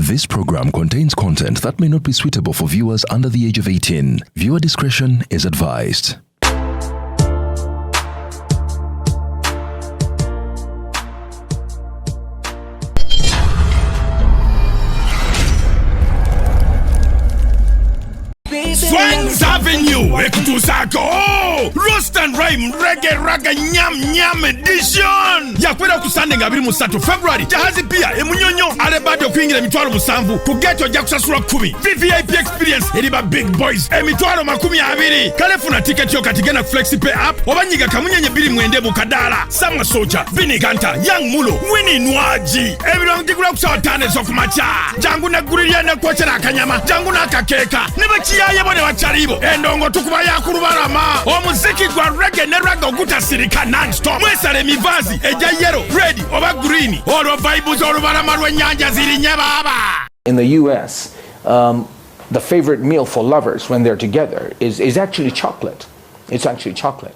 This program contains content that may not be suitable for viewers under the age of 18. Viewer discretion is advised. Swans Avenue, Ekutusako, Roast and Rhyme, Reggae Raga Nyam Nyam Edition. Yakwera kusande ngabiri musatu February. Jahazi pia, emunyonyo, alebado kuingira mitwalo musambu. Kugeto jakusasura 10. VVIP experience, ediba big boys. Mitwalo makumi abiri. Kalefuna ticket yo katigena FlexiPay app. Obanyiga kamunyenye bili mwende bukadala. Sama Soja, Vinny Ganta, Young Mulo, Winnie Nwagi. Everyone digula kusawa tane sokumacha. Jangu na gurilia na kuachana akanyama. Jangu na kakeka. Nebachiya bone wacharibo endongo tukuba yakurubarama omuziki gwa reggae ne raga ogutasirika non-stop mwesale mivazi eja yellow red oba green olo vibes olubarama lw'ennyanja zirinnye baba. In the US, the favorite meal for lovers when they're together is actually chocolate. It's actually chocolate.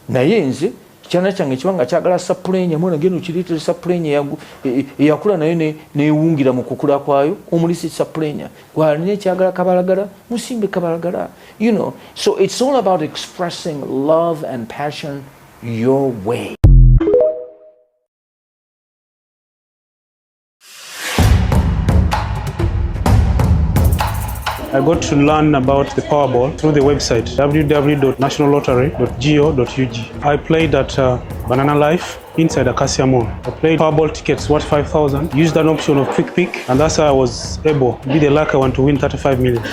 Naye nze kyana kyange kibanga kyagala sapulenya mwana geno kirite sapulenya yakula nayo newungira mu kukula kwayo omulisi sapulenya gwaline kyagala kabalagala musimbe kabalagala, you know. So it's all about expressing love and passion your way. I got to learn about the Powerball through the website www.nationallottery.go.ug. I played at Banana Life inside Acacia Mall. I played Powerball tickets worth 5,000, used an option of Quick Pick, and that's how I was able to be the lucky one to win 35 million.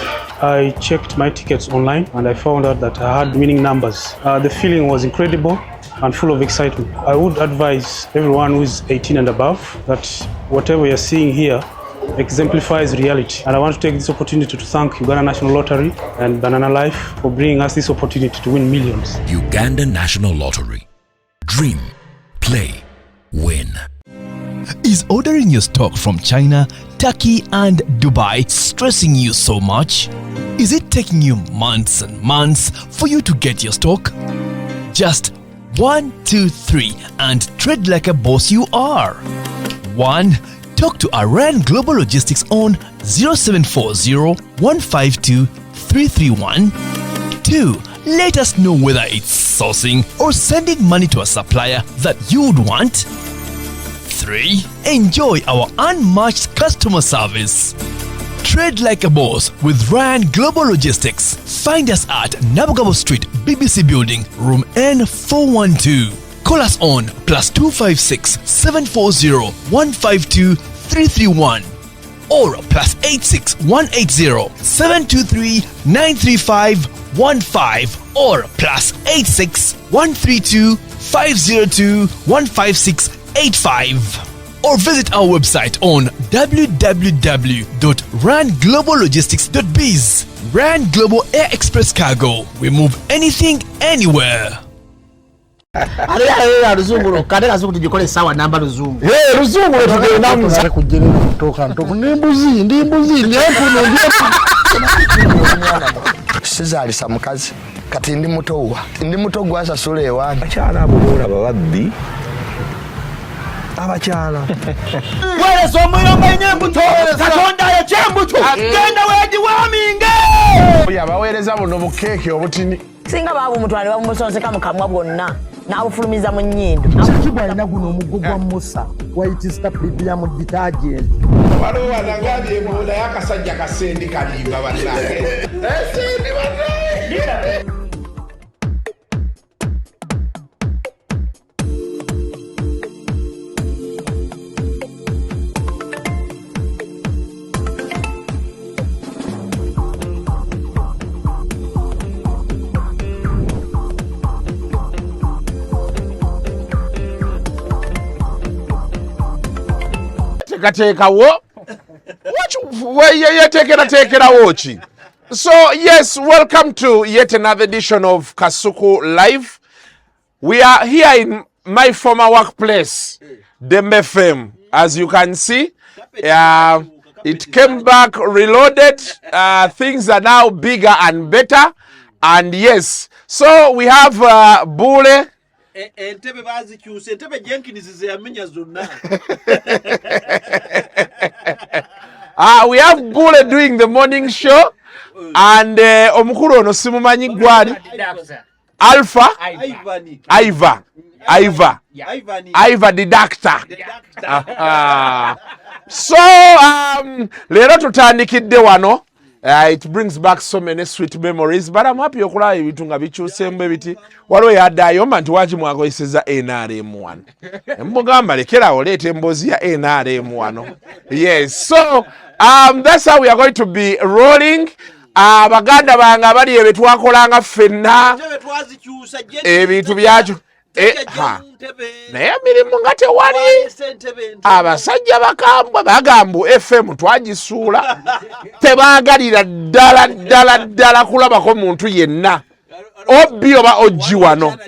I checked my tickets online and I found out that I had winning numbers. The feeling was incredible and full of excitement. I would advise everyone who is 18 and above that whatever you're seeing here exemplifies reality. And I want to take this opportunity to thank Uganda National Lottery and Banana Life for bringing us this opportunity to win millions. Uganda National Lottery. Dream, play, win. Is ordering your stock from China, Turkey and Dubai stressing you so much? Is it taking you months and months for you to get your stock? Just 1, 2, 3 and tread like a boss you are. 1. Talk to Iran Global Logistics on 0740 152 331. 2. Let us know whether it's sourcing or sending money to a supplier that you would want. 3. Enjoy our unmatched customer service. Trade like a boss with Ryan Global Logistics. Find us at Nabugabo Street, BBC Building, room N412. Call us on +256 740 152 331 or +86 180 723 935 15 or +86 132 502 156 85 or visit our website on www.rangloballogistics.biz. Rand Global Air Express Cargo. We move anything, anywhere. Ruzungu kadera zuku tujikole sawa namba ruzungu. Ruzungu tujikole namba kujira kutoka ntoko nimbuzi ni hapo sizali samukazi kati ndi muto gwa sasule ewange akyala abulura bababbi abakyala wale somuyomba nyembuto katonda ya chembuto genda weji waminge yabawereza buno bukeke obutini singa babu mutwale bamusonseka mukamwa bwonna n'abufulumiza mu nnyindo kibwa ina guno omugugwa Musa wayitista biblia mu detergent waliwo wanagabye ebola yakasajja kasendi kalimba bannange esendi bannange. So yes, welcome to yet another edition of Kasuku Live. We are here in my former workplace, Dembe FM. As you can see, it came back reloaded. Things are now bigger and better. And yes, so we have Bule. Entebe bazikyuse entebe Jenkins zeyamenya zonna We have Bule doing the morning show. And omukulu ono simumanyi gwali Alpha Iva the doctor. So lero tutandikidde wano. It brings back so many sweet memories, but I'm happy okulaba ebintu nga bikyusembe biti waliwo yaddayo nti waki mwakozeseza NRM1 mugamba lekera oleeta emboozi ya NRM1. Yes, so that's how we are going to be rolling. Abaganda bange abali ebyo twakolanga ffenna ebintu byakyo naye emirimu nga tewali. Abasajja bakambwe bagambu FM twagisuula tebaagalira ddala kulabako muntu yenna obbi oba ojji wano.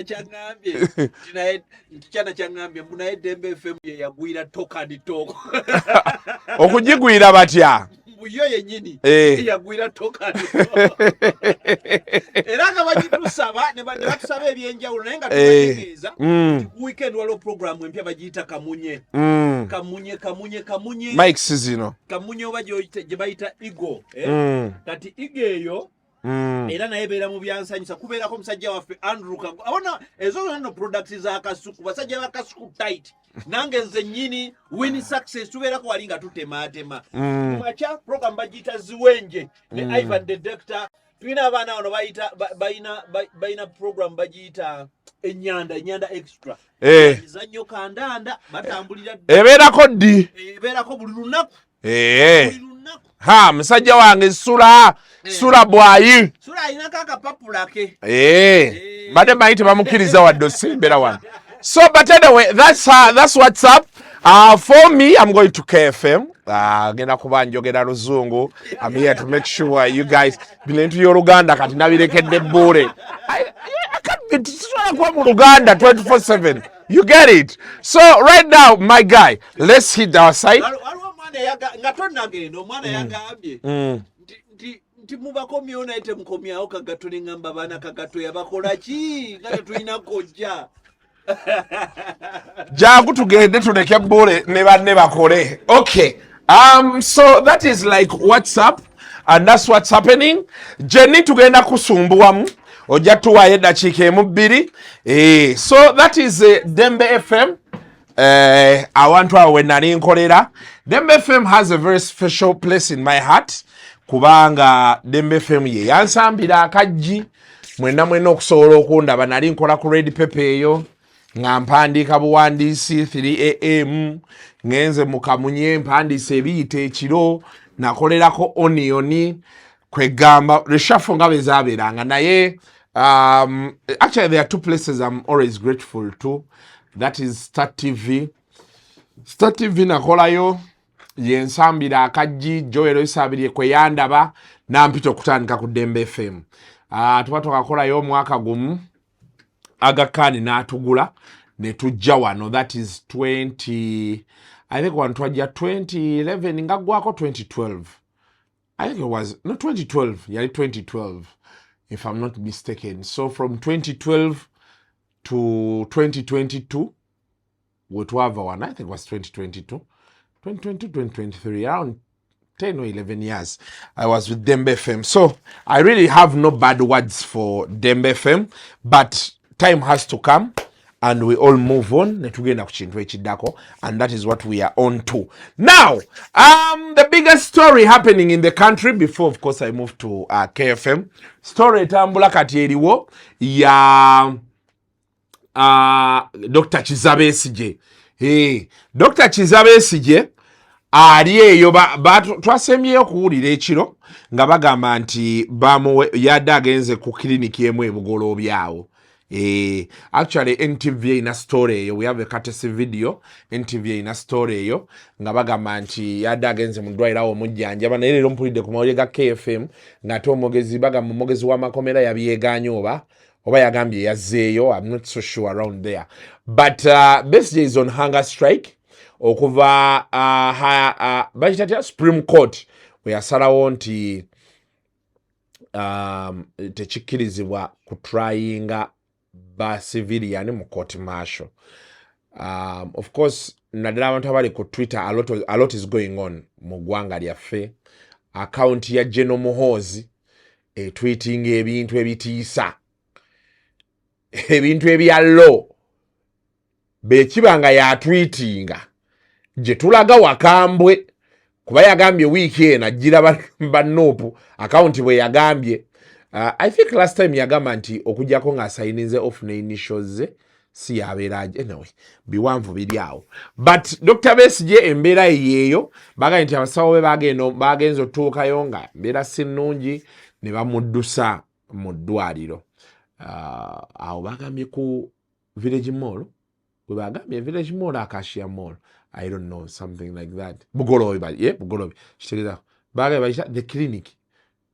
Okugigwira batya yo yenyini yagwira tokani era nga bagitusaba ne batusaba ebyenjawulo naye nga tubategeeza weekend waliwo program empya bagiyita kamunye Mike zino kamunye oba gye bayita igo kati igo eyo era naye beera mu byansanyusa kubeerako omusajja waffe Andrew Kago abona ezo zonna products za Kasuku basajja ba Kasuku tight nange nze nnyini Winnie success tubeerako wali nga tutematema macha program bagiyita ziwenje ne Ivan the Doctor tulina abaana bano bayina program bagiyita enyanda extra mizannyo kandanda batambulira ebeerako ddi ebeerako buli lunaku musajja wange sula bwayi sula ayinako akapapulake badde manyi tebamukkiriza wadde osembera wano. So but anyway, that's what's up. For me, I'm going to KFM. Genda kuba njogera luzungu. I'm here to make sure you guys bintu y'Oluganda kati nabirekedde Bule. I can't be kuba mu Luganda 24/7. You get it? So right now, my guy, let's hit our side. Nti mubakomyewo naye temukomyawo Kagato ne ngamba baana Kagato yabakola ki nga tetulina kojja jangu tugende tuleke Bule ne banne bakole. Okay, so that is like what's up and that's what's happening. Jenny tugenda kusumbuwamu ojja tuwaayo eddakiika emu bbiri. So that is Dembe FM. Awantu awo we nali nkolera. Dembe FM has a very special place in my heart kubanga Dembe FM ye yansambira akajji mwenna okusobola okundaba nali nkola ku Red Pepper eyo nga mpandiika buwandiisi 3am ngenze mu Kamunye mpandiise ebiyita ekiro nakolerako Onion kwegamba reshuffle nga bezaabeeranga naye actually there are two places I'm always grateful to. That is Start TV nakolayo yensambira akajji Joel Isabiriye kwe yandaba nampita okutandika ku Dembe FM. Tuba twakolayo omwaka gumu Agakani n'atugula ne tujja wano. That is 20 I think one twajja 2011 nga gwako 2012. I think it was no 2012 yali 2012 if I'm not mistaken. So from 2012 to 2022 we twava one. I think it was 2022 2023 around 10 or 11 years I was with Dembe FM. So I really have no bad words for Dembe FM, but time has to come and we all move on netugenda ku kintu ekiddako, and that is what we are on to now. The biggest story happening in the country before of course I move to KFM story etambula kati eriwo ya Dr. Kizabesigye. Dr. Kizabesigye ali eyo twasemyeyo okuwulira ekiro nga bagamba nti yadde agenze ku kiliniki emu ebugolobyawo. Actually NTV ina story eyo, we have a courtesy video. NTV ina story eyo nga bagamba nti yadde agenze mu ddwaliro omujjanjaba naye leero mpulidde ku mawulire ga KFM ng'ate omugezi bagamba omugezi w'amakomera yabyegaanye oba yagambye yazzeeyo. I'm not so sure around there, but Besigye is on hunger strike okuva bakitatya Supreme Court we yasalawo nti tekikkirizibwa kutryinga ba civilian mu court martial. Of course, naddala abantu abali ku Twitter, a lot is going on mu ggwanga lyaffe. Account ya General Muhoozi tweeting ebintu ebitiisa, ebintu ebyallo bekibanga yatweetinga gye tulaga Wakambwe kuba yagambye wiiki eno ajjira bannopu account bwe yagambye. I think last time yagamba nti okujjako ng'asayininze off ne initials ze si yabeera anyway biwanvu biri awo. But Dr. Besigye embeera yeeyo bagambye nti abasawo be bagenza otuukayo nga mbeera si nnungi ne bamuddusa mu ddwaliro. Awo bagambye ku Village Mall, we bagambye Village Mall, Acacia Mall, I don't know, something like that. Bugolobi, yeah, Bugolobi. Shitega bagambye the clinic.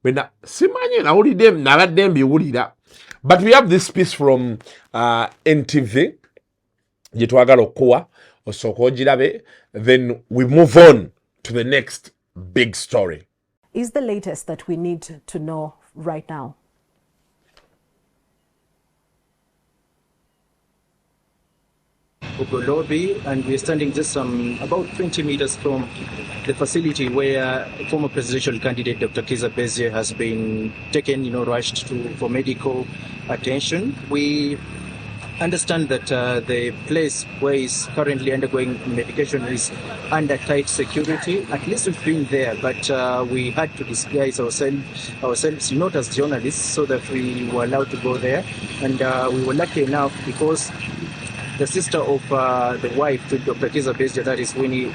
Bena simanye na ulide nabadde mbiwulira. But we have this piece from NTV gye twagala okuwa osooka ogirabe, then we move on to the next big story. Is the latest that we need to know right now? Lobby, and we're standing just about 20 meters from the facility where former presidential candidate Dr. Kizza Besigye has been taken, rushed for medical attention. We understand that the place where he's currently undergoing medication is under tight security. At least we've been there, but we had to disguise ourselves not as journalists, so that we were allowed to go there. And we were lucky enough because the sister of the wife to Dr. Kizza Besigye, that is Winnie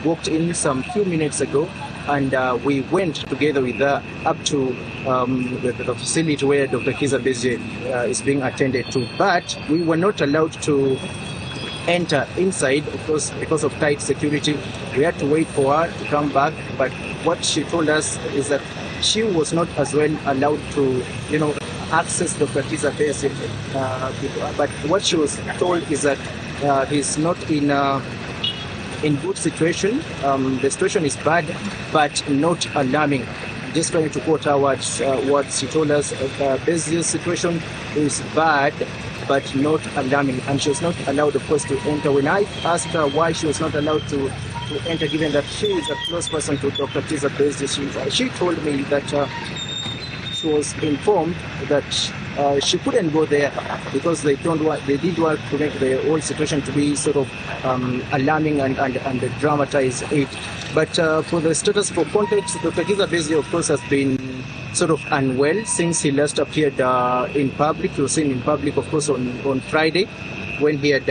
walked in some few minutes ago, and we went together with her up to the facility where Dr. Kizza Besigye is being attended to. But we were not allowed to enter inside because of tight security. We had to wait for her to come back. But what she told us is that she was not as well allowed to, access Dr. Kizza Besigye, but what she was told is that he's not in good situation. The situation is bad, but not alarming. Just trying to quote her what she told us. Besigye's situation is bad, but not alarming, and she was not allowed, of course, to enter. When I asked her why she was not allowed to enter, given that she is a close person to Dr. Kizza Besigye, she told me that was informed that she couldn't go there because they didn't want to make the whole situation to be sort of alarming and dramatize it. But for the status, for context, Dr. Kizza Besigye, of course, has been sort of unwell since he last appeared in public. He was seen in public, of course, on Friday when he had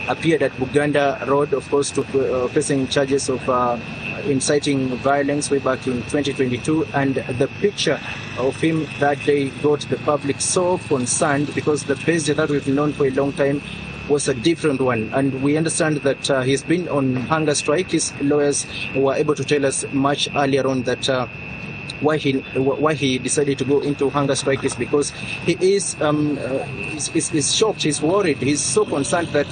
appeared at Buganda Road, of course, facing charges of inciting violence way back in 2022, and the picture of him that day got the public so concerned because the Besigye that we've known for a long time was a different one. And we understand that he's been on hunger strike. His lawyers were able to tell us much earlier on that why he decided to go into hunger strike is because he is shocked, he's worried, he's so concerned that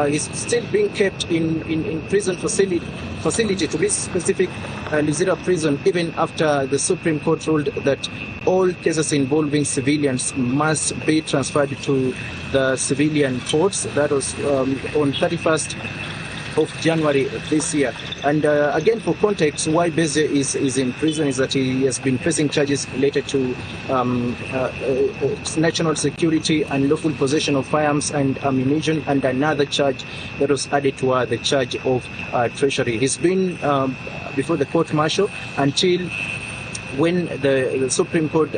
he's still being kept in prison facility, to be specific, Luzira prison, even after the Supreme Court ruled that all cases involving civilians must be transferred to the civilian courts. That was on 31st of January this year. And again, for context, why Besigye is in prison is that he has been facing charges related to national security, unlawful possession of firearms and ammunition, and another charge that was added to the charge of treasury. He's been before the court-martial until when the Supreme Court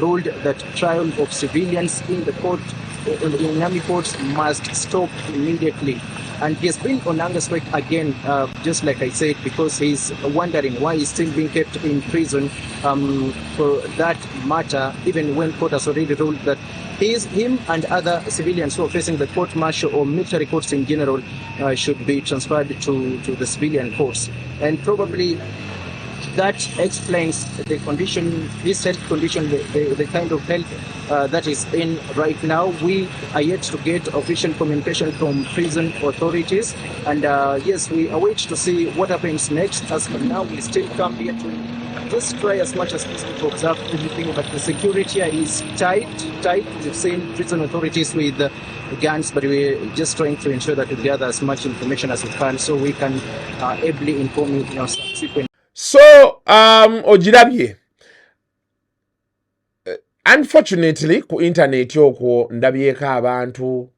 ruled that trial of civilians in the court, in army courts, must stop immediately. And he has been on hunger strike again, just like I said, because he's wondering why he's still being kept in prison for that matter, even when court has already ruled that him and other civilians who are facing the court-martial or military courts in general should be transferred to the civilian courts. And probably that explains the condition, this health condition, the kind of health that is in right now. We are yet to get official communication from prison authorities, and yes, we await to see what happens next. As for now, we still come here to just try as much as possible to observe everything, but the security is tight. We've seen prison authorities with guns, but we're just trying to ensure that we gather as much information as we can so we can ably inform you in our subsequent. So, ogirabye. Unfortunately, ku internet yoko ndabyeko abantu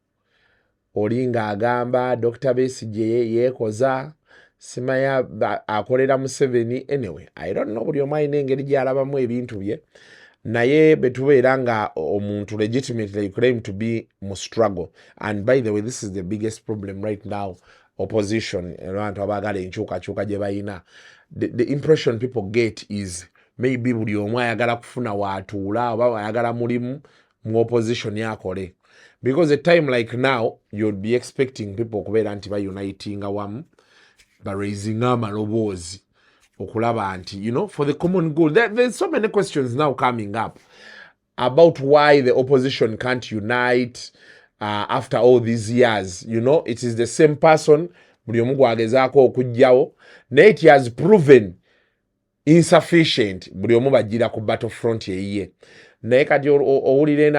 olinga agamba Dr. Besigye yekoza simaya akolera Museveni. Anyway, I don't know buli omu engeri gy'alabamu ebintu bye, naye betubeera nga omuntu legitimately claim to be mu struggle. And by the way, this is the biggest problem right now. Opposition, abantu abagala enkyukakyuka gye bayina. The impression people get is maybe buli omu ayagala kufuna waatuula oba ayagala mulimu mu opposition yakole. Because a time like now, you'd be expecting people kubeera nti uniting wamu, raising amaloboozi okulaba nti, you know, for the common good. There's so many questions now coming up about why the opposition can't unite after all these years. You know, it is the same person buli omu gwagezaako okujjawo, naye it has proven insufficient buli omu bajjira ku battlefront yeyiye. Naye kati owulire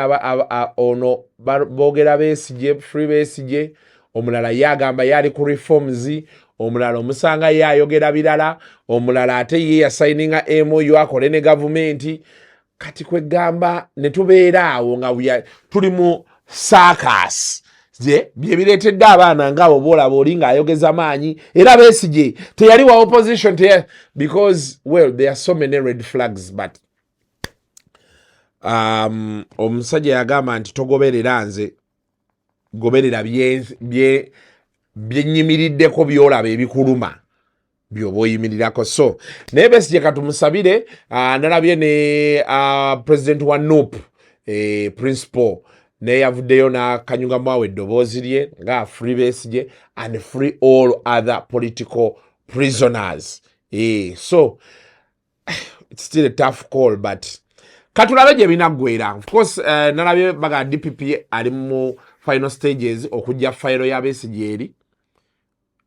ono boogera Besigye, Free Besigye, omulala yagamba yali ku reforms, omulala omusanga yayogera birala, omulala ate ye yasayininga MOU akole ne gavumenti. Kati kwegamba ne tubeera awo nga tuli mu circus. Bye bireetedde abaana ng'abo boolaba oli ng'ayogeza maanyi, era Besigye teyali wa opposition because, well, there are so many red flags, but omusajja yagamba nti togoberera nze, goberera byennyimiriddeko byolaba ebikuluma byoba oyimirirako. So naye Besigye katumusabire. Nalabye ne president wa NUP principal naye yavuddeyo n'akanyugamu awo eddoboozi lye nga Free Besigye and free all other political prisoners. So it's still a tough call, but katulabe gye binaggwera. Of course, nalabye baga DPP ali mu final stages okujja file ya Besigye eri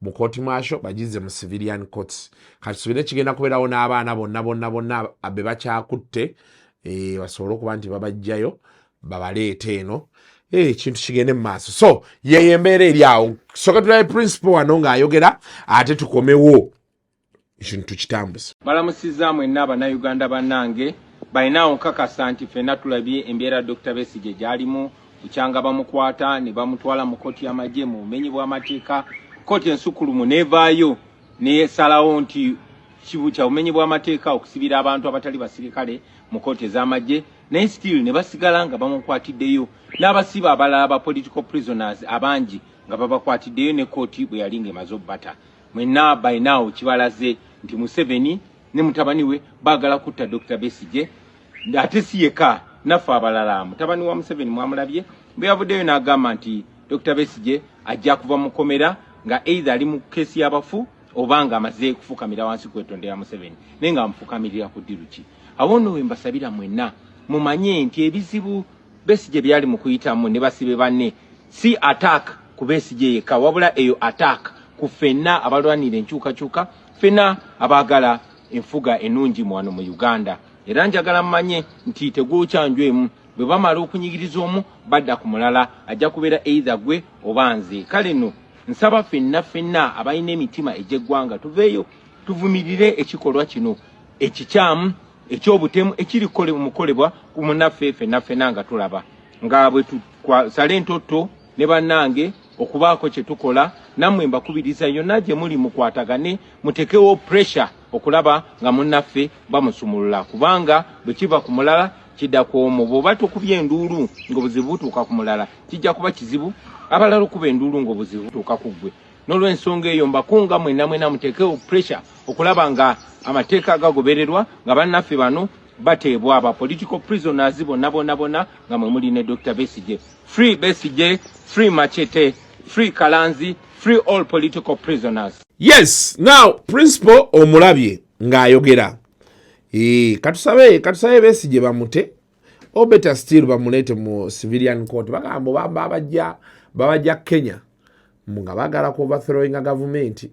mu court martial bagize mu civilian courts. Kati subire kigenda kubeerawo n'abaana bonna abe bakyakutte basobole okuba nti babajjayo babaleete eno ekintu kigende mu maaso. So ye embeera eri awo. Soka tulabe principal wano ng'ayogera ate tukomewo ekintu tukitambuza. Balamusizza mwenna Abannayuganda bannange balinawo nkakasa nti ffenna tulabye embeera Dr. Besigye gy'alimu, bukyanga bamukwata ne bamutwala mu kkooti y'amagye mu bumenyi bw'amateeka. Kkooti ensukulumu neevaayo n'esalawo nti kibukya bumenyi bw'amateeka okusibira abantu abatali basirikale mu kkooti ez'amagye, naye still ne basigala nga bamukwatiddeyo, n'abasiba abalala ba political prisoners abangi nga babakwatiddeyo ne kkooti bwe yali ng'emaze obbata. Mwenna balinawo kibalaze nti Museveni ne mutabani we baagala kutta Dr. Besigye, ate si yekka naffe abalala. Mutabani wa Museveni mwamulabye bwe yavuddeyo n'agamba nti Dr. Besigye ajja kuva mu kkomera nga either ali mu keesi y'abafu oba nga amaze kufukamira wansi kwetondera Museveni, naye nga amufukamirira ku ddiruki. Awo nno we mbasabira mwenna mumanye nti ebizibu Besigye byali mu kuyitamu ne basibe banne si attack ku Besigye yekka, wabula eyo attack ku ffenna abalwanira enkyukakyuka, ffenna abaagala enfuga ennungi wano mu Uganda. Era njagala mmanye nti tegwokyanjwemu, bwe bamala okunyigiriza omu badda ku mulala, ajja kubeera either gwe oba nze. Kale nno nsaba ffenna abalina emitima egy'eggwanga tuveeyo tuvumirire ekikolwa kino ekikyamu eky'obutemu ekiri mukolebwa ku munnaffe ffenna nga tulaba nga bwe twasala entotto ne bannange okubaako kye tukola. Nammwe mbakubiriza yonna gye muli mukwatagane, mutekewo pressure okulaba nga munnaffe bamusumulula, kubanga bwe kiva ku mulala kidda ku omu. Bw'oba tukubye enduulu ng'obuzibu butuuka ku mulala kijja kuba kizibu abalala okuba enduulu ng'obuzibu butuuka ku ggwe. N'olw'ensonga eyo mbakunga mwenna mutekewo pressure okulaba nga amateeka agagobererwa, nga bannaffe bano bateebwa aba political prisoners bonna nga mwe muli ne Dr. Besigye. Free Besigye, free Machete, free Kalanzi, free all political prisoners. Yes, now principal omulabye ng'ayogera katusabe Besigye bamute or better still bamulete mu civilian court bagambo babajja Kenya nga bagala ku overthrowing a government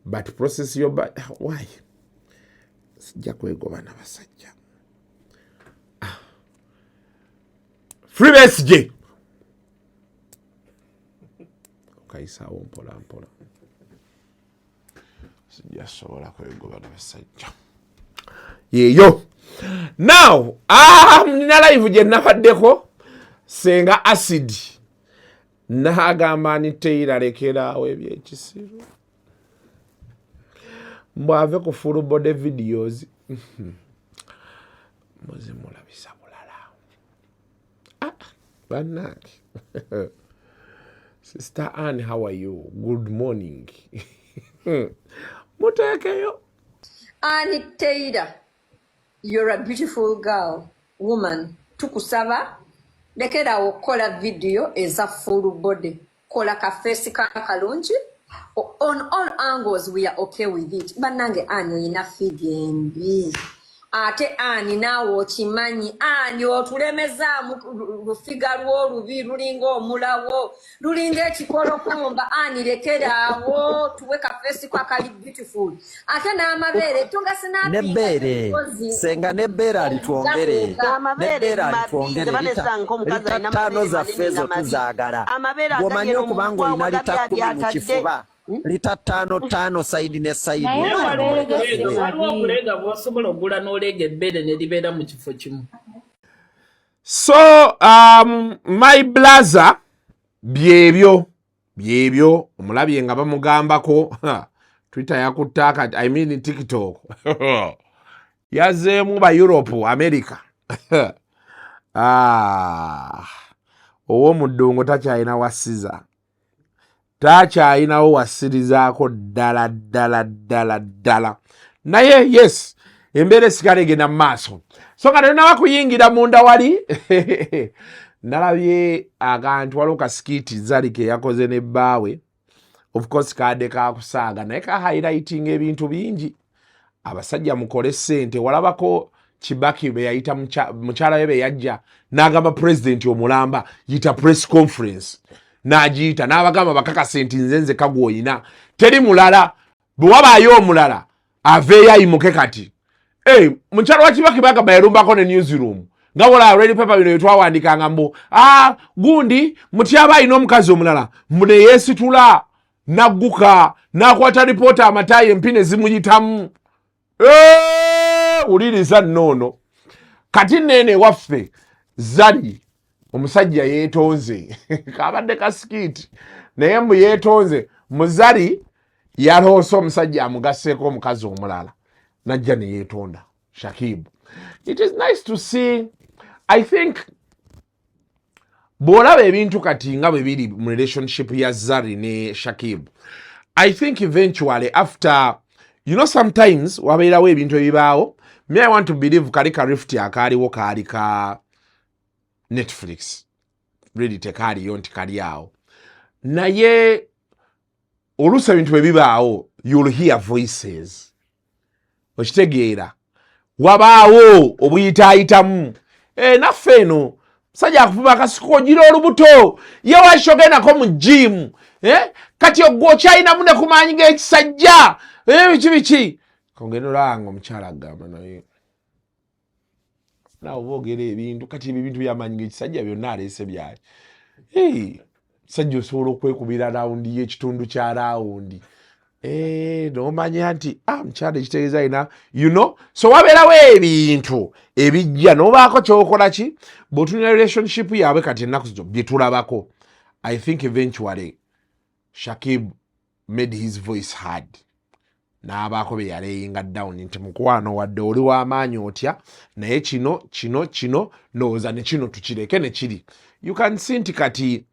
but process yo why sijja kwegobana basajja Free Besigye kaisawo mpola sijja sobola kwegobana basajja yeyo now nina live gye nabaddeko senga acid nagamba niteira lekeraawo ebyekisiru mbwave ku full body videos muzimulabisa bulala bannange Sister Anne, how are you? Good morning. Mutekeyo. Annie Taylor, you're a beautiful girl, woman. Tukusaba, lekera okola video eza full body. Kola ka face ka kalungi. On all angles, we are okay with it. Banange Annie ina figembi. Ate Annie nawo okimanyi Annie otulemeza lufiga lwo lubi lulinga omulawo lulinga ekikolokomba Annie lekeraawo tuweka face kwa kali beautiful ate n'amabeere tunga sinapinga nebere senga nebere alituongere nebere alituongere tano za fezo tuzagala womanyi okubanga olina lita 10 mu kifuba lita 5 side ne side so my blazer byebyo omulabye nga bamugambako Twitter yakutaka I mean TikTok yazemu ba Europe America owo mudungo takyayina wasiza takyayinawo wasirizaako ddala naye yes embeera esigala egenda mu maaso so nga nenaba kuyingira munda wali nalabye akantu waliwo kasikiti Zalike yakoze ne bbaawe of course kadde kakusaaga naye ka highlighting ebintu bingi abasajja mukole ssente walabako Kibaki be yayita mukyala we be yajja n'agamba president omulamba yita press conference n'agiyita n'abagamba bakakase nti nze kagwoyina teri mulala bwe wabaayo omulala aveeyo ayimuke kati mukyala wa Kibaki bagamba yalumbako ne newsroom nga wola ready paper bino byetwawandikanga mbu gundi mutyaba alina omukazi omulala mune yeesitula nagguka n'akwata ripoota amatayi empine zimuyitamu uliriza nnono kati nene waffe Zali omusajja yeetonze kabadde kasikiti naye mbu yeetonze muzali yaloosa omusajja amugasseeko omukazi omulala najja ne yeetonda Shakib. It is nice to see. I think bw'olaba ebintu kati nga bwe biri mu relationship ya Zari ne Shakib, I think eventually after, you know, sometimes wabeerawo ebintu ebibaawo. Me I want to believe kali ka rift akaaliwo kaali ka Netflix really tekaaliyo nti kali awo naye oluusi ebintu bwe bibaawo you'll hear voices okitegeera wabaawo obuyitaayitamu naffe eno musajja akuvuba akasiko ogira olubuto ye washogendako mu gym kati ogwo okyayinamu ne kumaanyi g'ekisajja biki kongenolanga omukyala agamba naye nawe boogera ebintu kati ebintu byamaanyi g'ekisajja byonna aleese byali musajja osobola okwekubira rawundi y'ekitundu kya rawundi nomanya nti mukyala ekitegeeza alina you know so wabeerawo ebintu ebijja nobaako kyokola ki bw'otunira relationship yaabwe kati ennaku zo bye tulabako. I think eventually Shakib made his voice heard n'abaako be yalayinga down nti mukwano wadde oli w'amaanyi otya naye kino ndowooza ne kino tukireke ne kiri. You can see nti kati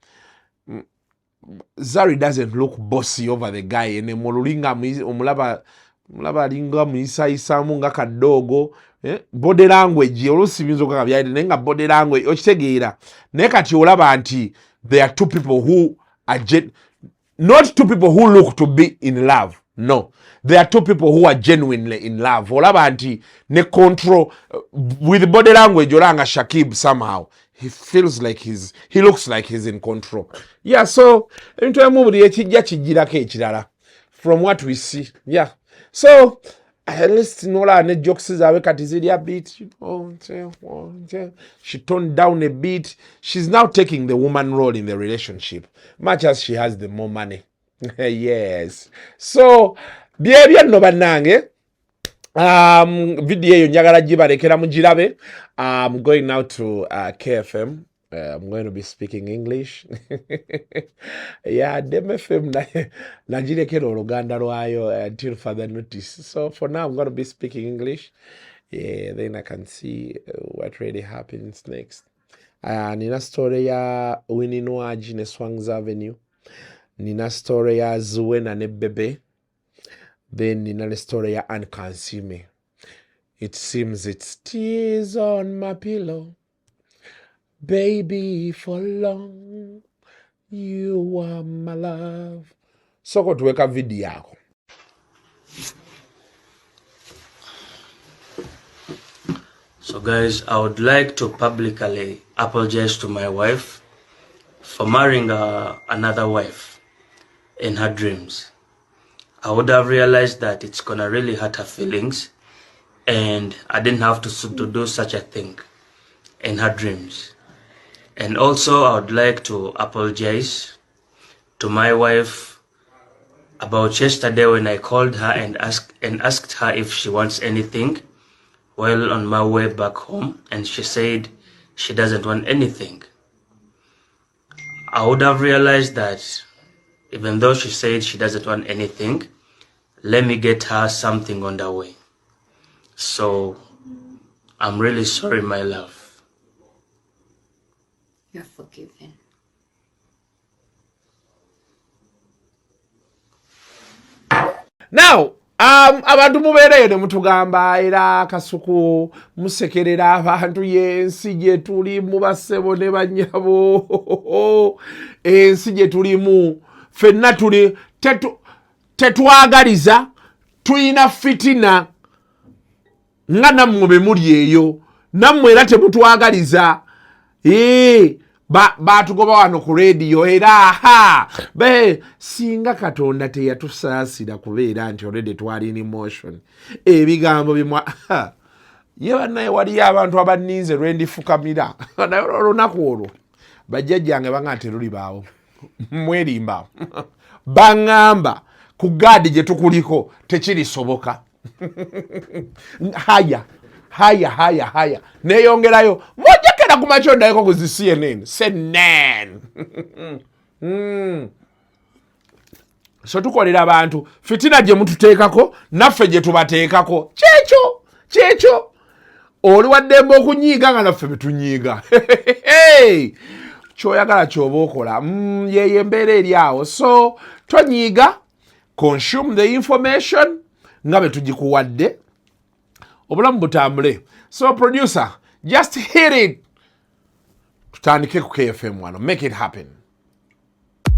Zari doesn't look bossy over the guy ene mululinga omulaba alinga muyisayisamu nga kadoogo body language oluusi binza okaka byalide naye nga body language okitegeera naye kati olaba nti there are two people who are not two people who look to be in love No. There are two people who are genuinely in love. Olaba anti ne control with body language olanga Shakib somehow. He feels like he looks like he's in control. Yeah, so into a movie from what we see. Yeah. So at least Nola ne jokes awe katizidi a bit, you know, she toned down a bit. She's now taking the woman role in the relationship, much as she has the more money. Yes. So byebyo no banange video eyo njagala gibalekera mugirabe. I'm going now to KFM. I'm going to be speaking English. Yeah, DMFM nagirekera oluganda lwayo until further notice. So for now I'm going to be speaking English. Yeah, then I can see what really happens next. Nina story ya Winnie Nwagi ne Swangs Avenue. Nina story ya Zuena ne Bebe. Then nina story ya Kansiime. It seems it's tears on my pillow. Baby, for long you are my love. So go to wake up video. So guys, I would like to publicly apologize to my wife for marrying another wife in her dreams. I would have realized that it's gonna really hurt her feelings, and I didn't have to do such a thing in her dreams. And also I would like to apologize to my wife about yesterday when I called her and asked her if she wants anything while on my way back home, and she said she doesn't want anything. I would have realized that even though she said she doesn't want anything, let me get her something on the way. So I'm really sorry, my love. You're forgiven. Now, abantu mubereyo ne mutugamba era Kasuku musekerera abantu yensi gye tuli mu basebo ne banyabo. Ensi gye tulimu fenna tuli tetwagaliza tuyina fitina nga nammwe be muli eyo, nammwe era temutwagaliza. Batugoba wano ku radio era singa Katonda teyatusaasira kubeera nti already twali in emotion ebigambo bimwa ye bannaye waliyo abantu abaninze lwendifukamira naye olunaku olwo bajjajjange banga nti luli baawo mwerimba baŋŋamba ku gaadi gye tukuliko tekirisoboka. haya neyongerayo mojakera kumacho ndayiko ku CNN CNN. So tukolera abantu fitina gye mututeekako naffe gye tubateekako kyekyo oli waddembe okunyiiga nga naffe betunyiiga. Kyoyagala kyoba okola yeye embeera eri awo. So tonyiiga, consume the information nga bwe tugikuwadde obulamu butambule. So producer, just hit it. Tutandike ku KFM wano, make it happen.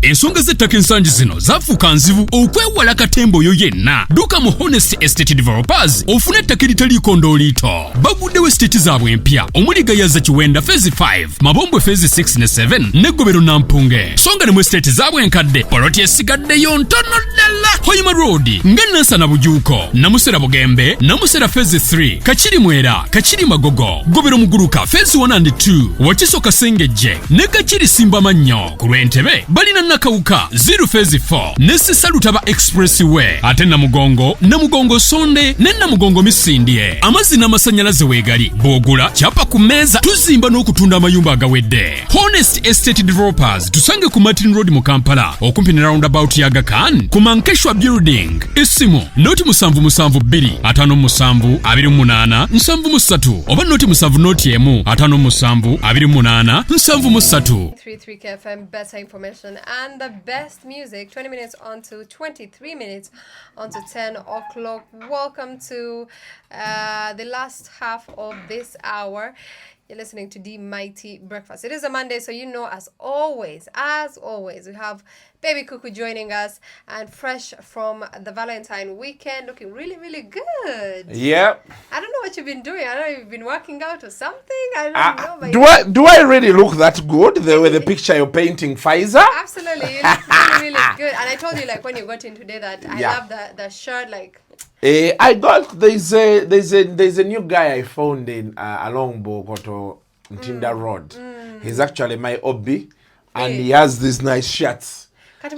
Ensonga z'ettaka ensangi zino zafuuka nzibu okwewala katembo yo yenna. Duka mu Honest Estate Developers ofune ettaka eritaliiko ndooliito. Baguddewo estate zaabwe empya omuli Gayaza Kiwenda Phase 5, Mabombwe Phase 6 ne 7 ne Gobero Nampunge. Songa ne mu estate zaabwe enkadde poloti esigaddeyo ntono ddala. Hoima Road, Nganansa na Bujuuko, Namusera Bugembe, Namusera Phase 3, Kachiri Mwera, Kachiri Magogo, Gobero Muguruka Phase 1 and 2, Wakiso Kasengejje ne Kachiri Simba Mannyo. Ku Lwentebe balina Nakawuka 0 Phase 4 ne Salutaba Expressway, ate Namugongo Sonde ne Namugongo Misindye. Amazzi n'amasanyalaze weegali bw'ogula kyapa ku mmeeza tuzimba n'okutunda amayumba agawedde. Honest Estate Developers tusange ku Martin Road mu Kampala okumpi ne roundabout ya Aga Khan ku Mankeshwa Building. Isimu noti 772 57 28 73 oba noti 7 57 28 73. 33 KFM, better information and the best music. 20 minutes on to 23 minutes on to 10 o'clock. Welcome to the last half of this hour. You're listening to the Mighty Breakfast. It is a Monday, so you know, as always, we have Baby Kuku joining us, and fresh from the Valentine weekend, looking really, really good. Yep. I don't know what you've been doing. I don't know if you've been working out or something. I don't know. Do I really look that good? The picture you're painting, Pfizer? Absolutely, you look really, really good. And I told you, like, when you got in today, that I love the shirt, like. I got there's a new guy I found in along Bogoto Ntinda Road. He's actually my hobby, and he has these nice shirts. By the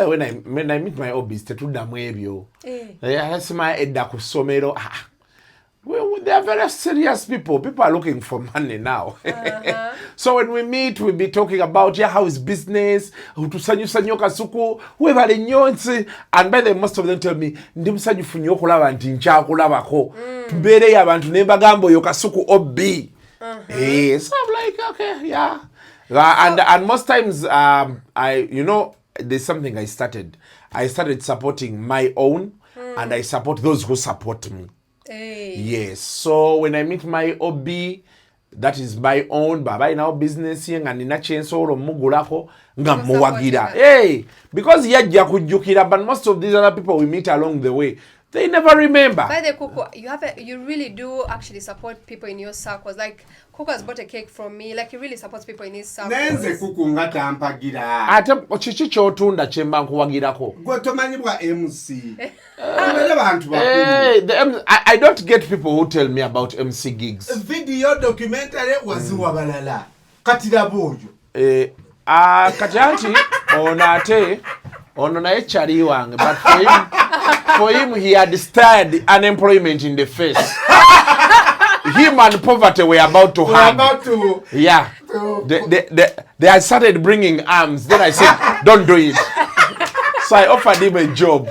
way, when I meet my hobbies, that's my edda. Well, they are very serious people. People are looking for money now. So when we meet, we'll be talking about how is business, Kasuku, and by the most of them tell me, so I'm like, okay, yeah. And most times, there's something I started. I started supporting my own, and I support those who support me. Yes. So when I meet my hobby, that is my own, baba now business and in a chain or mugurako ngamuwagira. Hey, because yajja kujukira, but most of these other people we meet along the way, they never remember. By the Kuku, you really do actually support people in your circles. Like Kuku has bought a cake from me. Like he really supports people in his circles. Nenze Kuku ngata ampagira. Ate chichicho otunda chemba nkuwagirako. Gwe tomanyibwa MC. I don't get people who tell me about MC gigs. Video documentary waziwa balala. Katira bojo. Kajanti onate ono naye chali wange, but for him he had stared unemployment in the face. Him and poverty were about to hug. Yeah. They had started bringing arms. Then I said, don't do it. So I offered him a job,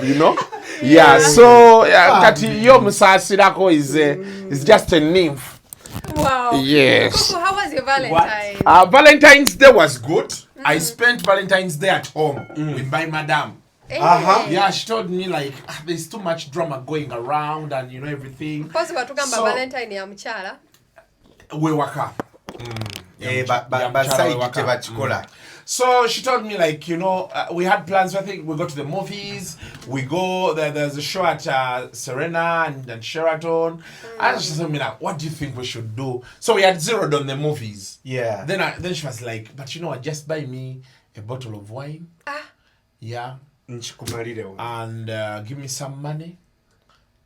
Yeah, so Kati yo musasirako is just a nymph. Wow. Yes. Kuku, how was your Valentine? Valentine's Day was good. I spent Valentine's Day at home with my madam. Yeah, she told me like there's too much drama going around and everything. So Valentine ya mchala. We waka. So she told me like, we had plans. I think we go to the movies. We go there's a show at Serena and Sheraton. And she told me like, what do you think we should do? So we had zeroed on the movies. Yeah. Then she was like, but just buy me a bottle of wine. Yeah. And give me some money.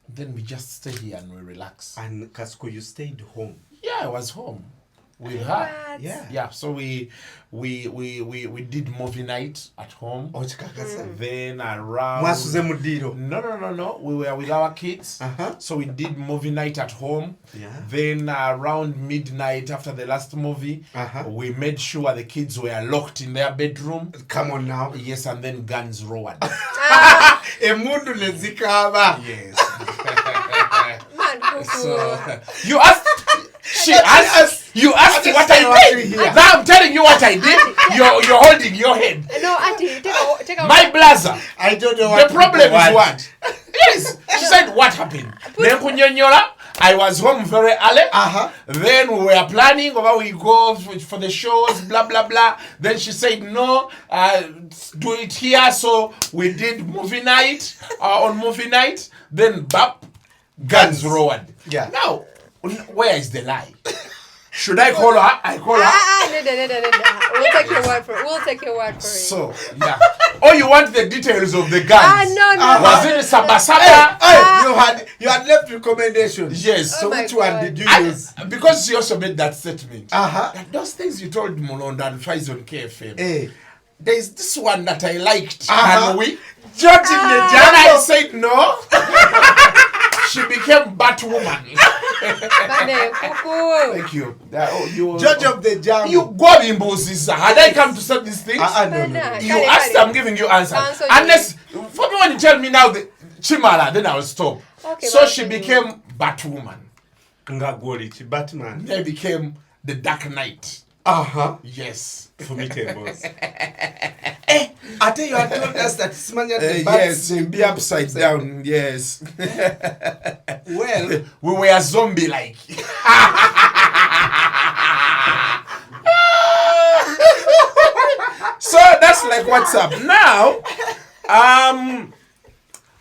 Then we just stay here and we relax. And Kasuku, you stayed home? Yeah, I was home with her. Yeah. So we did movie night at home. Then around No. We were with our kids. So we did movie night at home. Then around midnight after the last movie, we made sure the kids were locked in their bedroom. Come on now. Yes, and then guns roared. Yes. So you asked. You asked what I did. Now I'm telling you what I did. You're holding your head. No, Auntie, take a my blazer. I don't know what the problem is what. Yes. She said what happened. I was home very early. Then we were planning where we go for the shows, blah blah blah. Then she said no, do it here. So we did movie night on movie night. Then bap, guns roared. Yeah. Now, where is the lie? Should I call her? I call her. We'll take your word for it. So, yeah. Oh, you want the details of the guns? No. Was it Sabasaba? You had left recommendations. Yes. So which one did you use? Because she also made that statement. Those things you told Mulonda and Faiz on KFM. There's this one that I liked. Can we? Judging the Then I said no. She became Batwoman. Thank you. Judge of the jam. You go in bosses. Had I come to say these things? No. You asked, I'm giving you answers. Unless, for me when you tell me now the Chimala, then I'll stop. Okay, so she became Batwoman. Ngagoli, Batman. They became the Dark Knight. Yes. For me, boss. I tell you, I told us that Smanya yes, be upside down. Yes. Well, we were zombie-like. So that's like what's up. Now,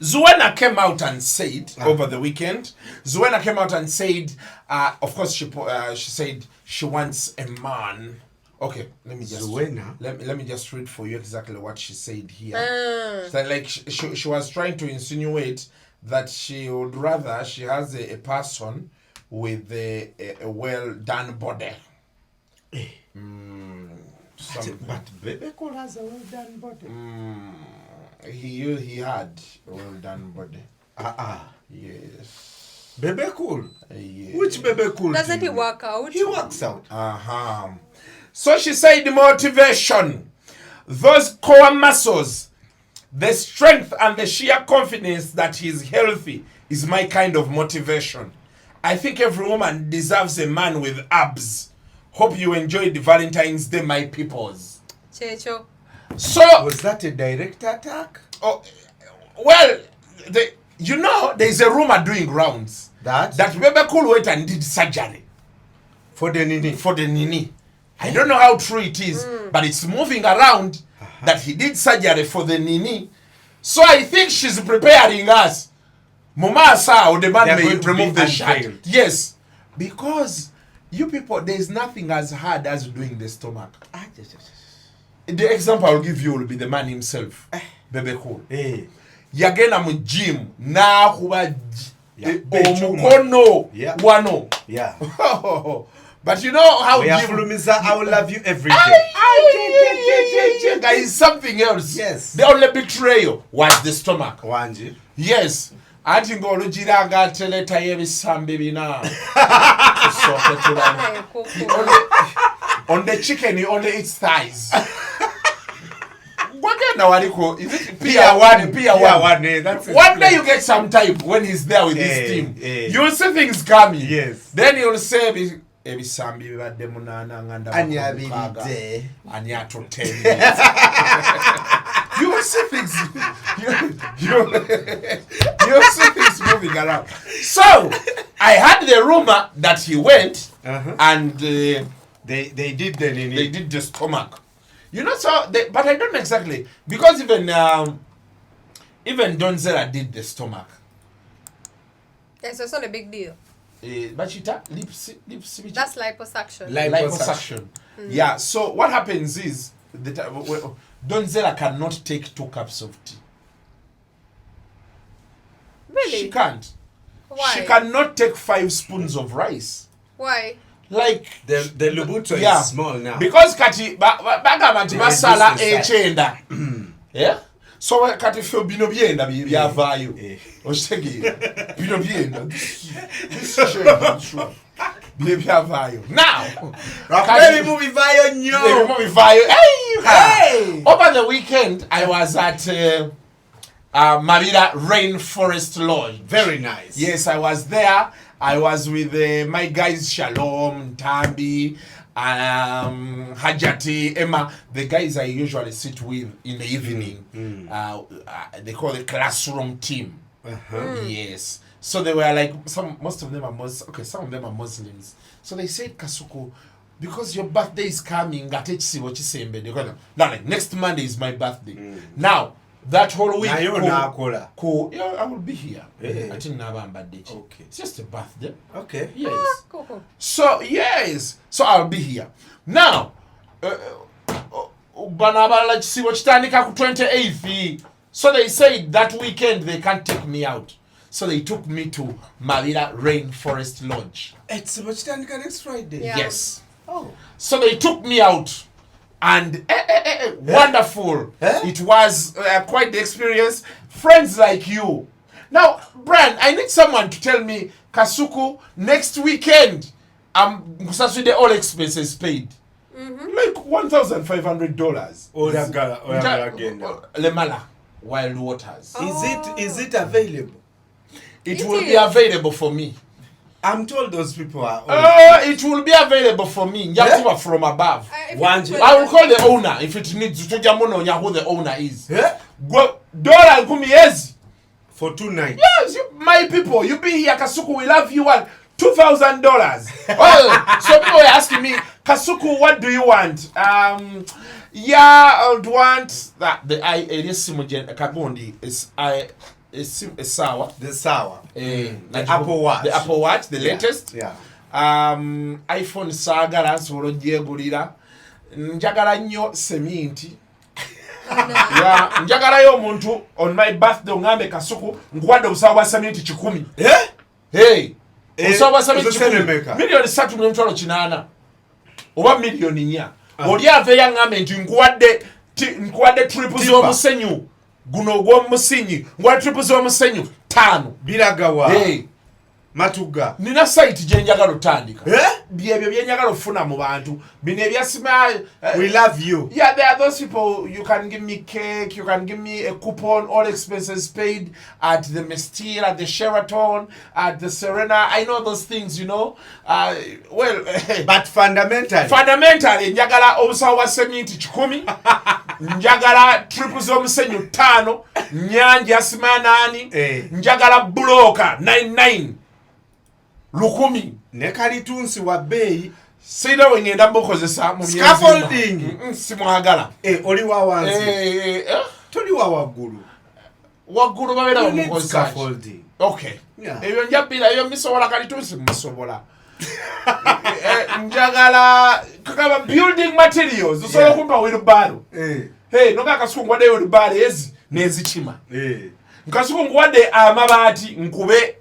Zuena came out and said over the weekend. Zuena came out and said, of course, she said she wants a man. Okay, let me just let me just read for you exactly what she said here. So like she was trying to insinuate that she would rather she has a person with a well done body. But Bebe Cool has a well done body. He had a well done body. Yes. Bebe Cool? Yes. Which Bebe Cool? Doesn't he work out? He works out. So she said motivation, those core muscles, the strength and the sheer confidence that he's healthy is my kind of motivation. I think every woman deserves a man with abs. Hope you enjoyed Valentine's Day, my peoples. Checho. So was that a direct attack? Oh, well, there's a rumor doing rounds that Bebe Cool went and did surgery for the nini. I don't know how true it is, but it's moving around that he did surgery for the nini. So I think she's preparing us. Mama or the man may remove the shirt. Yes, because you people, there's nothing as hard as doing the stomach. The example I'll give you will be the man himself, Bebe Cool. Yagena mu gym na kuba omukono wano. Yeah. But you know how I will love you every day. There is something else. Yes. The only betrayal was the stomach. Wanji. Yes. Ati ngolujiranga teleta yebisambi bina. On the chicken he only eats thighs. Is it Pier 1? One day you get some time when he's there with his team. You'll see things coming. Yes. Then you'll say ebisambi bibadde munana nganda anyabiride anya to 10 you will see things you see things moving around. So I had the rumor that he went and they did the stomach, you know. So but I don't know exactly, because even Donzera did the stomach. Yeah, so it's not a big deal. Bachita, lips. That's liposuction. Liposuction. Yeah. So what happens is Donzera cannot take 2 cups of tea. Really? She can't. Why? She cannot take 5 spoons of rice. Why? Like the lubuto is small now. Because kati bagabanti basala echenda. Yeah. So kati feel bino byenda byavayo. Oshtegera. Bino byenda. This shit. Byavayo. Now, Rakeli movie vayo nyo. Movie vayo. Hey! Over the weekend I was at Marira Rainforest Lodge. Very nice. Yes, I was there. I was with my guys Shalom, Tambi, Hajati, Emma, the guys I usually sit with in the evening. They call it classroom team. Yes. So they were like, most of them are some of them are Muslims. So they said, Kasuku, because your birthday is coming, next Monday is my birthday. Now, that whole week, I will be here. I think okay. It's just a birthday. Okay. Yes. Cool. So yes. So I'll be here. Now, 28th. So they said that weekend they can't take me out. So they took me to Marira Rainforest Lodge. It's next Friday. Yeah. Yes. Oh. So they took me out. And wonderful. It was quite the experience. Friends like you. Now, Brian, I need someone to tell me, Kasuku, next weekend, the all expenses paid. Like $1,500. Lemala, Wild Waters. Is it available? It will be available for me. I'm told those people are. It will be available for me. From above. I will call the owner if it needs to. Who the owner is. For 2 nights. Yes, my people, you be here, Kasuku, we love you all. $2,000. Well, so people were asking me, Kasuku, what do you want? Yeah, I would want that the Kabondi is sour. The sour. The Apple Watch. The Apple Watch, the latest. Yeah. iPhone sagala nsolo gyegulira. Njagala nnyo seminti. Yeah, njagala yo omuntu on my birthday ngambe Kasuku ngwadde obusawo bwa seminti 10. Hey. Obusawo bwa seminti 10. Milioni 3.8. Oba milioni 4. Oli ave yangambe nti ngwadde triple z'omusenyu. Guno ogw'omusinyi. Ngwadde triple z'omusenyu 5. Biragawa. Hey. Matuga. Nina site gye njagala otandika. Byebyo bye njagala ofuna mu bantu. Bino ebyasima. We love you. Yeah, there are those people, you can give me cake, you can give me a coupon, all expenses paid at the Mestil, at the Sheraton, at the Serena. I know those things, you know. But fundamentally, njagala obusawo bwa seminti 10, njagala triple z'omusenyu 5, nyanja sima 8, njagala bloka 99. 10 ne kalitunsi wa bei sida wengenda mbokozesa mu scaffolding simwagala oli wa wansi toli wa waggulu babera mu scaffolding. Okay, ebyo njabira ebyo misobola kalitunsi musobola njagala kakaba building materials osobola kumpa wheelbarrow noka Kasuku ngwadde wheelbarrow ezi nezikima Kasuku ngwadde amabaati nkube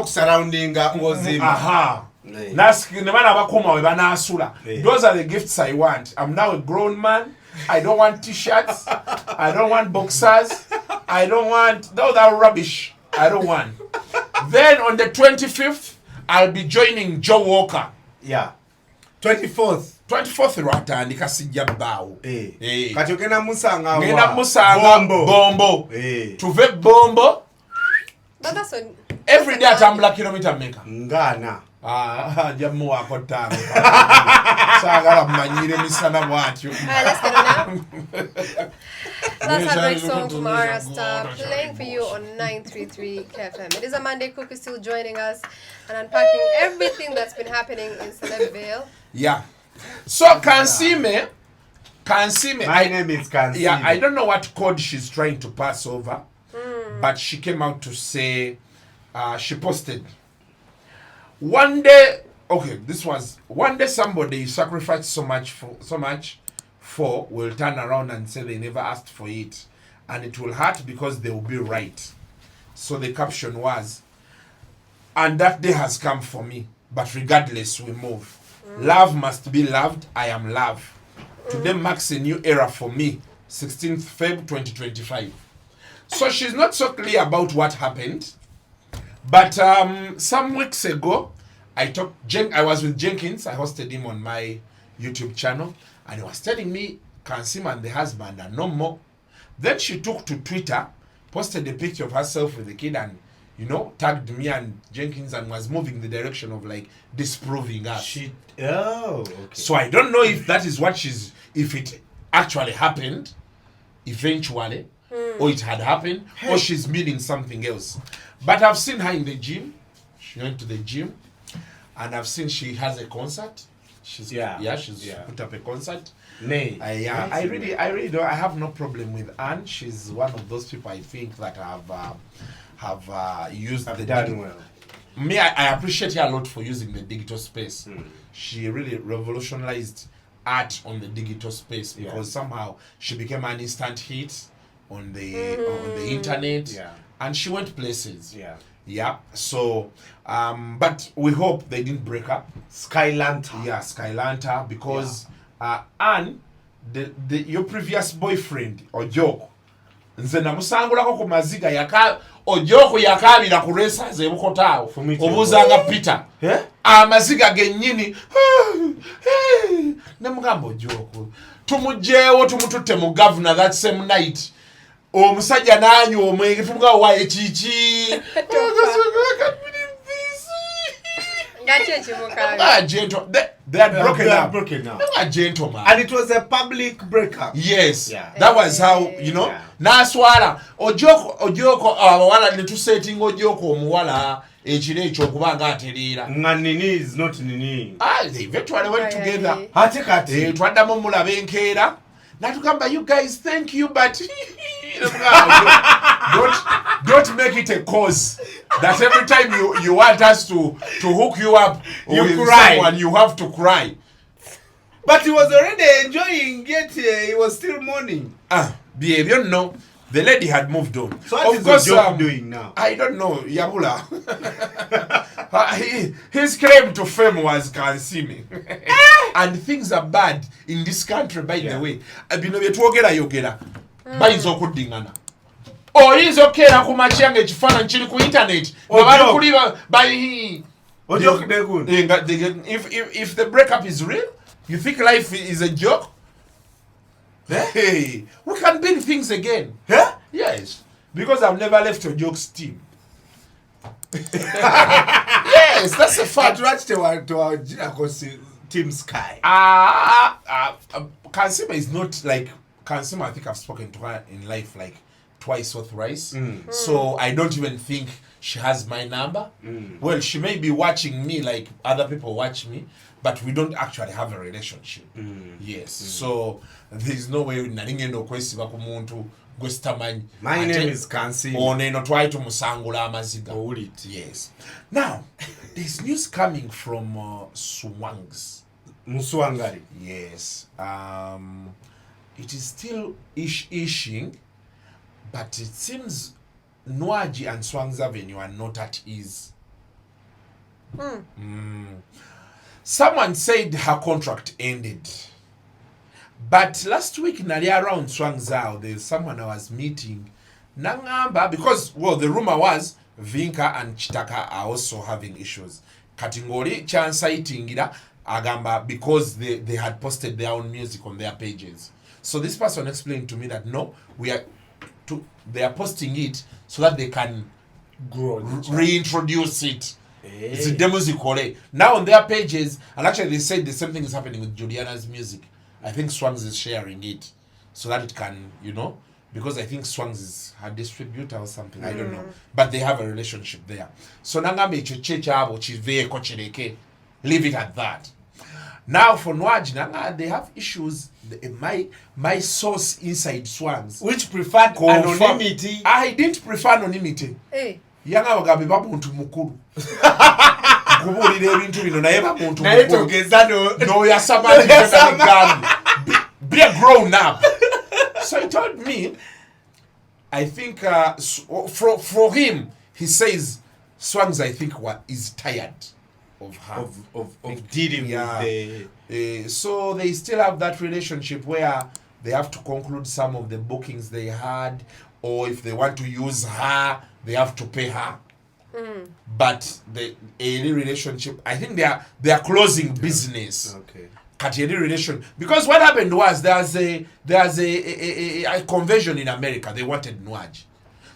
surroundinga ngozima. Nebana abakuma we banasula. Those are the gifts I want. I'm now a grown man. I don't want t-shirts. I don't want boxers. I don't want those are rubbish. I don't want. Then on the 25th, I'll be joining Joe Walker. Yeah. 24th rwatandika sijja bbaawo. Kati ogenda musanga wa. Ngenda musanga Bombo. Tuve Bombo. But that's what every day atambula kilometer meka. Ngana. Jamu wako tano. Sagala mmanyire misana bwatyo. Let's get on now. That's our break song from Ara Star playing for you on 933 KFM. It is a Monday. Cook is still joining us and unpacking everything that's been happening in Celebville. Yeah. So Kansiime. My name is Kansiime. Yeah, I don't know what code she's trying to pass over. But she came out to say, she posted, one day somebody sacrificed so much for will turn around and say they never asked for it. And it will hurt because they will be right. So the caption was, and that day has come for me, but regardless we move. Love must be loved, I am love. Today marks a new era for me, 16th Feb 2025. So she's not so clear about what happened. But some weeks ago, I was with Jenkins. I hosted him on my YouTube channel. And he was telling me Kansiime and the husband are no more. Then she took to Twitter, posted a picture of herself with the kid and, tagged me and Jenkins and was moving the direction of like disproving us. Okay. So I don't know if that is what if it actually happened eventually. Or it had happened, or she's meaning something else. But I've seen her in the gym. She went to the gym, and I've seen she has a concert. She's put up a concert. I really don't. I have no problem with Anne. She's one of those people I think that have used the done well. Me, I appreciate her a lot for using the digital space. She really revolutionized art on the digital space because somehow she became an instant hit on the internet, and she went places. So but we hope they didn't break up. Skylanta, because Anne, your previous boyfriend Ojoko, nze namusangulako ku maziga Ojoko yakabira ku resa ze bukotaawo obuzanga Peter amaziga gennyini nemugamba Ojoko tumugyewo tumututte mu governor that same night. Omusajja nanyu omwenge tumuga waye chichi. They had broken up. Gentleman. And it was a public breakup. Yes. Yeah. That was how, you know. Naswala. Ojoko awala netu setting ojoko omuwala ekire ekyo kubanga aterera. Nga nini is not nini. They eventually went together. Kati. Twaddamu mulabe enkeera. Natugamba, you guys, thank you, but don't make it a cause that every time you want us to hook you up with someone, you have to cry. But he was already enjoying it. He was still mourning. Behavior, no. The lady had moved on. So what is the job doing now? I don't know. Yabula. His claim to fame was Kansiime. And things are bad in this country, by the way. Oh, he's okay. If the breakup is real, you think life is a joke? Hey, we can build things again. Huh? Yes. Because I've never left a jokes team. Yes, that's a fact. To our Team Sky. Kansiime is not like Kansiime. I think I've spoken to her in life like twice or thrice. So I don't even think she has my number. Well, she may be watching me like other people watch me, but we don't actually have a relationship. Yes. So there's no way nalingendo kwesiba ku muntu gwestamanyi. My name is Kansiime. Oneno twaito musangula amaziga. Yes. Now, there's news coming from Swangs. Muswangari. Yes. It is still ishing, but it seems Nwagi and Swangs Avenue are not at ease. Someone said her contract ended. But last week, nali around Swangzao, there's someone I was meeting. Nangamba, because, well, the rumor was Vinka and Chitaka are also having issues. Katingori, Chansaitingira, Agamba, because they had posted their own music on their pages. So this person explained to me that no, they are posting it so that they can reintroduce it. It's a demosicole. Now on their pages, and actually they said the same thing is happening with Juliana's music. I think Swangs is sharing it so that it can, you know, because I think Swangs is her distributor or something. I don't know. But they have a relationship there. So Nangambe Chechabo Chiveko Chireke. Leave it at that. Now for Nwagi, they have issues. My source inside Swangs, which preferred anonymity. I didn't prefer anonymity. Yanga wagabe babuntu mukuru. Kubulira ebintu bino naye babuntu mukuru. No yasamani be a grown up. So he told me, I think for him, he says Swangs, I think is tired of her. Of dealing with the so they still have that relationship where they have to conclude some of the bookings they had, or if they want to use her, they have to pay her. But the early relationship, I think they are closing business. Okay. Early relation, because what happened was there's a convention in America. They wanted Nwagi,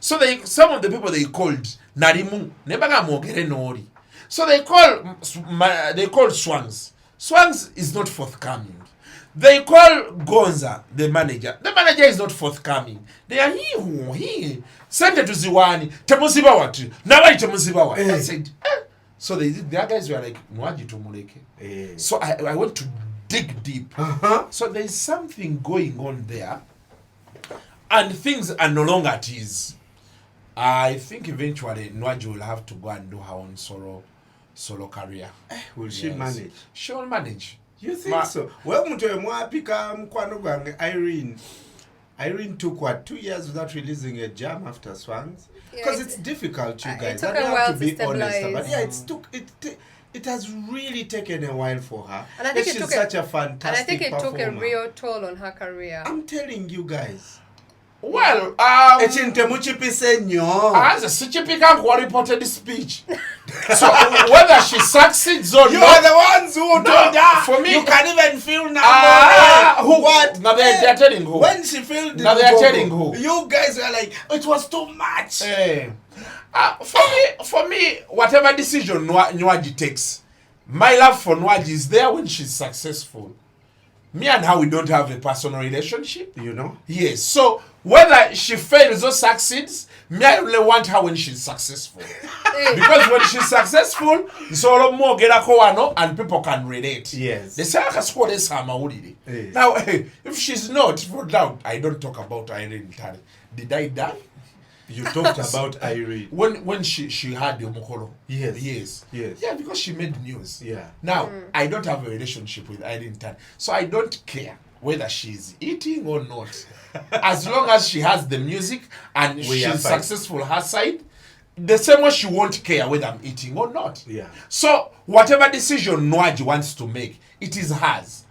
so some of the people they called Narimu nebaga mogere nori. So they called Swangs. Swangs is not forthcoming. They call Gonza, the manager. The manager is not forthcoming. They are he. Send it to Ziwani. Temuziba watu. Nawai temuziba watu. I said, So the other guys were like, Nwagi tumuleke. So I went to dig deep. So there is something going on there. And things are no longer at ease. I think eventually Nwagi will have to go and do her own solo career. Will she manage? She will manage. You think so? Well, mwapika mkwano gwange Irene took 2 years without releasing a jam after Swangs? Because it's difficult, you guys. It took a while to be honest stabilize. But yeah, it has really taken a while for her. And I think she's such a fantastic performer. And I think it took a real toll on her career. I'm telling you guys. Well, as a Sichipika who reported the speech. So whether she succeeds or you not, are the ones who told her. For me, you can even feel now. What? Now they are telling who? When she filled now they are telling who? You guys were like, it was too much. For me, whatever decision Nwagi takes, my love for Nwagi is there when she's successful. Me and her, we don't have a personal relationship. You know? Yes. So whether she fails or succeeds, me, I only want her when she's successful. Because when she's successful, it's all more and people can relate. Yes. They say, now, if she's not, for doubt, I don't talk about Irene Tari. Did I die? You talked about Irene. When she had the Mokoro. Yes. Yeah, because she made news. Yeah. Now, I don't have a relationship with Irene Tan. So I don't care whether she's eating or not. As long as she has the music and she's successful her side, the same way she won't care whether I'm eating or not. Yeah. So whatever decision Nwagi wants to make, it is hers.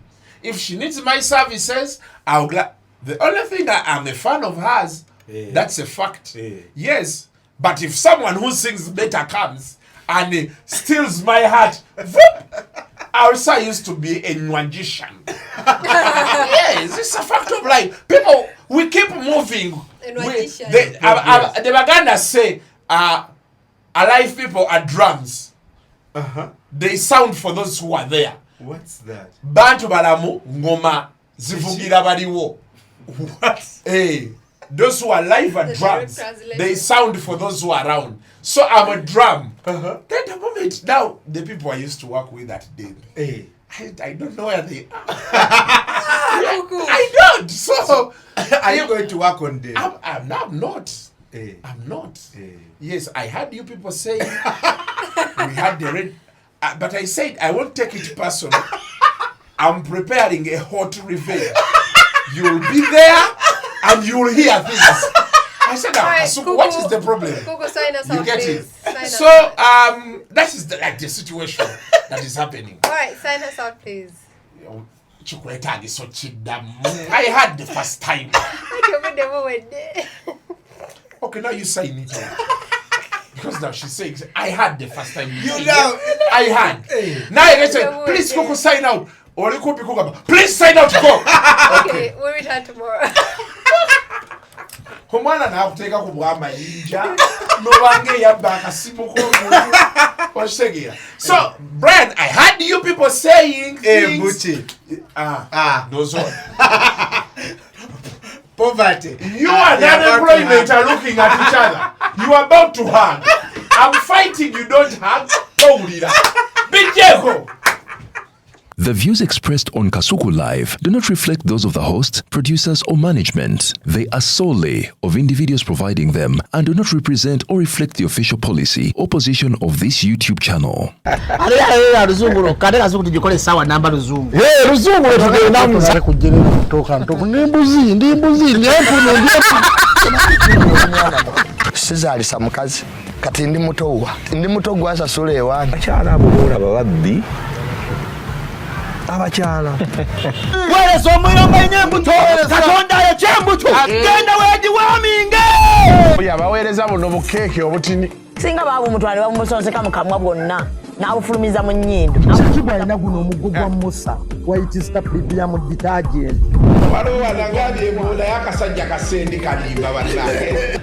If she needs my services, the only thing I'm a fan of hers, that's a fact. Yes. But if someone who sings better comes and steals my heart, I also used to be a magician. Yes, it's a fact of life. People, we keep moving. The Baganda say, alive people are drums. They sound for those who are there. What's that? Bantu balamu ngoma zivugira baliwo. What? Those who are live are drums. They sound for those who are around. So I'm a drum. Then the moment now, the people I used to work with that day, I don't know where they are. I don't. So are you going to work on them? I'm not. I'm not. Yes, I heard you people saying we had the red, but I said I won't take it personal. I'm preparing a hot revenge. You'll be there and you'll hear things. I said, Kasuku, what is the problem? Kuku, sign us you out, get please. it? So that is the situation that is happening. All right, sign us out, please. I had the first time. Okay, now you sign it out. Because now she's saying, I had the first time. You know, I had. Now I say, please Kuku sign out. Or you could be Kuku. Please sign out to go. Okay, we'll return tomorrow. Humana na kuteka kubwama inja no wange ya baka simu ko so Brian, I heard you people saying things. Those one. Poverty. You and unemployment are looking at each other. You are about to hug. I'm fighting, you don't hug. Bijeko. The views expressed on Kasuku Live do not reflect those of the host, producers, or management. They are solely of individuals providing them and do not represent or reflect the official policy or position of this YouTube channel. Sizalisa mukazi kati ndi muto gwa sasule ewana akyala abulura bababbi abakyala werezo omuyomba enyembuto katonda yekyembuto genda wegiwaminge yabaweereza buno bukeeke obutini singa babu mutwale bamusonseka mukamwa bwonna n'abufulumiza mu nnyindo akibwa alina guno omuggo gwa musa wayitista biblia mu detergent waliwo wanagambye ebola y'akasajja kasendi kalimba bannange